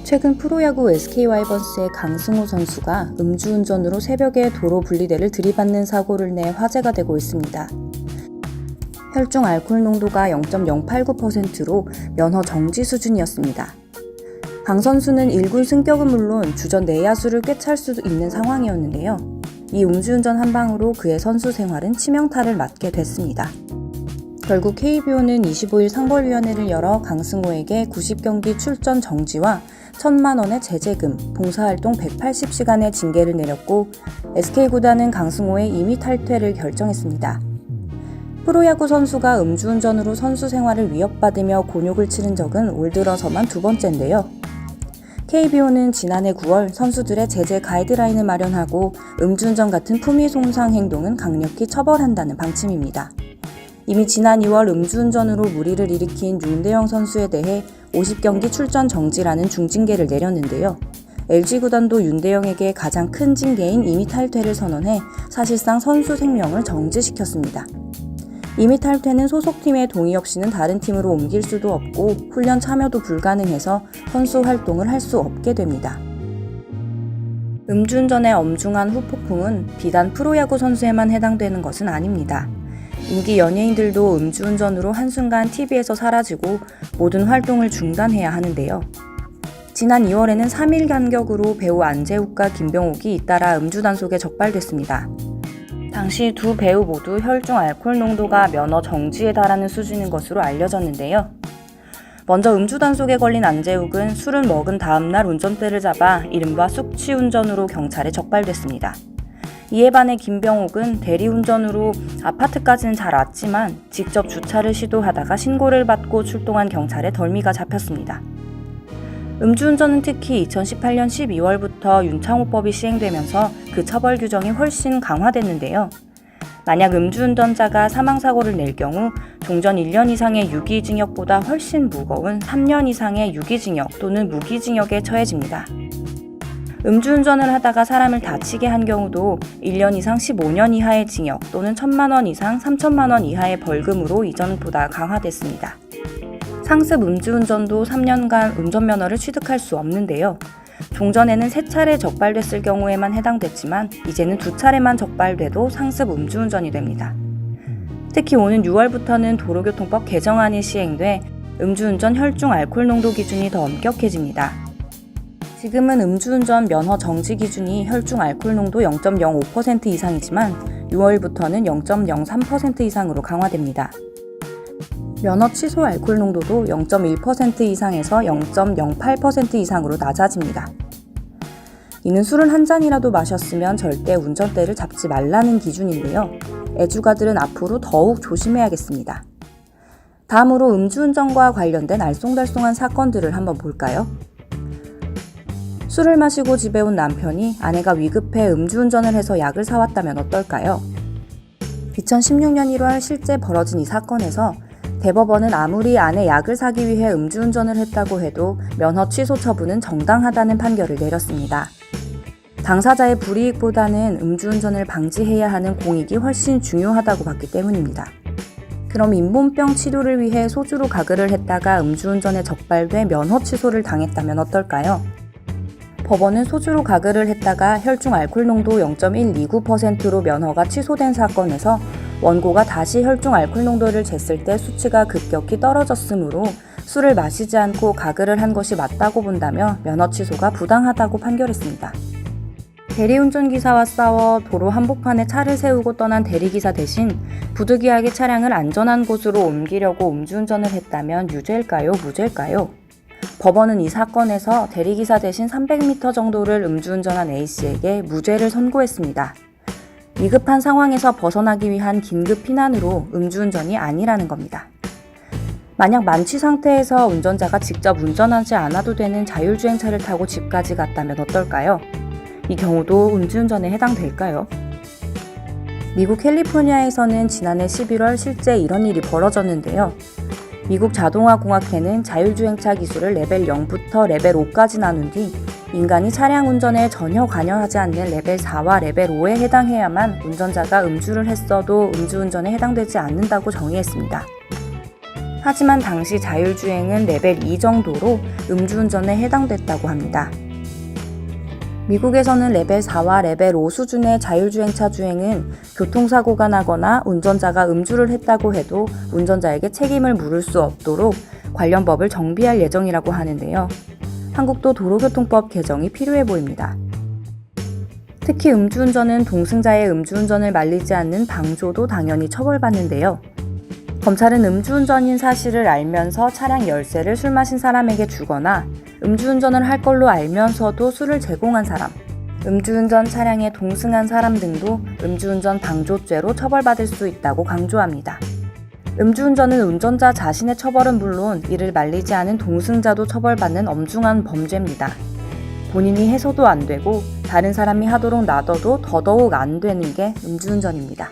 최근 프로야구 SK 와이번스의 강승호 선수가 음주운전으로 새벽에 도로 분리대를 들이받는 사고를 내 화제가 되고 있습니다. 혈중 알코올 농도가 0.089%로 면허 정지 수준이었습니다. 강 선수는 1군 승격은 물론 주전 내야수를 꿰찰 수도 있는 상황이었는데요. 이 음주운전 한 방으로 그의 선수 생활은 치명타를 맞게 됐습니다. 결국 KBO는 25일 상벌위원회를 열어 강승호에게 90경기 출전 정지와 1,000만 원의 제재금, 봉사활동 180시간의 징계를 내렸고 SK구단은 강승호의 임의 탈퇴를 결정했습니다. 프로야구 선수가 음주운전으로 선수 생활을 위협받으며 곤욕을 치른 적은 올 들어서만 두 번째인데요. KBO는 지난해 9월 선수들의 제재 가이드라인을 마련하고 음주운전 같은 품위 손상 행동은 강력히 처벌한다는 방침입니다. 이미 지난 2월 음주운전으로 무리를 일으킨 윤대영 선수에 대해 50경기 출전 정지라는 중징계를 내렸는데요. LG구단도 윤대영에게 가장 큰 징계인 임의 탈퇴를 선언해 사실상 선수 생명을 정지시켰습니다. 임의 탈퇴는 소속팀의 동의 없이는 다른 팀으로 옮길 수도 없고 훈련 참여도 불가능해서 선수 활동을 할 수 없게 됩니다. 음주운전의 엄중한 후폭풍은 비단 프로야구 선수에만 해당되는 것은 아닙니다. 인기 연예인들도 음주운전으로 한순간 TV에서 사라지고 모든 활동을 중단해야 하는데요. 지난 2월에는 3일 간격으로 배우 안재욱과 김병옥이 잇따라 음주단속에 적발됐습니다. 당시 두 배우 모두 혈중 알코올 농도가 면허 정지에 달하는 수준인 것으로 알려졌는데요. 먼저 음주단속에 걸린 안재욱은 술을 먹은 다음날 운전대를 잡아 이른바 숙취운전으로 경찰에 적발됐습니다. 이에 반해 김병옥은 대리운전으로 아파트까지는 잘 왔지만 직접 주차를 시도하다가 신고를 받고 출동한 경찰에 덜미가 잡혔습니다. 음주운전은 특히 2018년 12월부터 윤창호법이 시행되면서 그 처벌 규정이 훨씬 강화됐는데요. 만약 음주운전자가 사망사고를 낼 경우 종전 1년 이상의 유기징역보다 훨씬 무거운 3년 이상의 유기징역 또는 무기징역에 처해집니다. 음주운전을 하다가 사람을 다치게 한 경우도 1년 이상 15년 이하의 징역 또는 1,000만 원 이상 3천만 원 이하의 벌금으로 이전보다 강화됐습니다. 상습 음주운전도 3년간 운전면허를 취득할 수 없는데요. 종전에는 3차례 적발됐을 경우에만 해당됐지만 이제는 2차례만 적발돼도 상습 음주운전이 됩니다. 특히 오는 6월부터는 도로교통법 개정안이 시행돼 음주운전 혈중 알코올 농도 기준이 더 엄격해집니다. 지금은 음주운전 면허 정지 기준이 혈중 알코올 농도 0.05% 이상이지만 6월부터는 0.03% 이상으로 강화됩니다. 면허 취소 알코올 농도도 0.1% 이상에서 0.08% 이상으로 낮아집니다. 이는 술을 한 잔이라도 마셨으면 절대 운전대를 잡지 말라는 기준인데요. 애주가들은 앞으로 더욱 조심해야겠습니다. 다음으로 음주운전과 관련된 알쏭달쏭한 사건들을 한번 볼까요? 술을 마시고 집에 온 남편이 아내가 위급해 음주운전을 해서 약을 사왔다면 어떨까요? 2016년 1월 실제 벌어진 이 사건에서 대법원은 아무리 아내 약을 사기 위해 음주운전을 했다고 해도 면허 취소 처분은 정당하다는 판결을 내렸습니다. 당사자의 불이익보다는 음주운전을 방지해야 하는 공익이 훨씬 중요하다고 봤기 때문입니다. 그럼 잇몸병 치료를 위해 소주로 가글을 했다가 음주운전에 적발돼 면허 취소를 당했다면 어떨까요? 법원은 소주로 가글을 했다가 혈중 알코올 농도 0.129%로 면허가 취소된 사건에서 원고가 다시 혈중 알코올 농도를 쟀을 때 수치가 급격히 떨어졌으므로 술을 마시지 않고 가글을 한 것이 맞다고 본다며 면허 취소가 부당하다고 판결했습니다. 대리운전기사와 싸워 도로 한복판에 차를 세우고 떠난 대리기사 대신 부득이하게 차량을 안전한 곳으로 옮기려고 음주운전을 했다면 유죄일까요? 무죄일까요? 법원은 이 사건에서 대리기사 대신 300m 정도를 음주운전한 A씨에게 무죄를 선고했습니다. 위급한 상황에서 벗어나기 위한 긴급 피난으로 음주운전이 아니라는 겁니다. 만약 만취 상태에서 운전자가 직접 운전하지 않아도 되는 자율주행차를 타고 집까지 갔다면 어떨까요? 이 경우도 음주운전에 해당될까요? 미국 캘리포니아에서는 지난해 11월 실제 이런 일이 벌어졌는데요. 미국 자동화공학회는 자율주행차 기술을 레벨 0부터 레벨 5까지 나눈 뒤 인간이 차량 운전에 전혀 관여하지 않는 레벨 4와 레벨 5에 해당해야만 운전자가 음주를 했어도 음주운전에 해당되지 않는다고 정의했습니다. 하지만 당시 자율주행은 레벨 2 정도로 음주운전에 해당됐다고 합니다. 미국에서는 레벨 4와 레벨 5 수준의 자율주행차 주행은 교통사고가 나거나 운전자가 음주를 했다고 해도 운전자에게 책임을 물을 수 없도록 관련 법을 정비할 예정이라고 하는데요. 한국도 도로교통법 개정이 필요해 보입니다. 특히 음주운전은 동승자의 음주운전을 말리지 않는 방조도 당연히 처벌받는데요. 검찰은 음주운전인 사실을 알면서 차량 열쇠를 술 마신 사람에게 주거나 음주운전을 할 걸로 알면서도 술을 제공한 사람, 음주운전 차량에 동승한 사람 등도 음주운전 방조죄로 처벌받을 수 있다고 강조합니다. 음주운전은 운전자 자신의 처벌은 물론 이를 말리지 않은 동승자도 처벌받는 엄중한 범죄입니다. 본인이 해서도 안 되고 다른 사람이 하도록 놔둬도 더더욱 안 되는 게 음주운전입니다.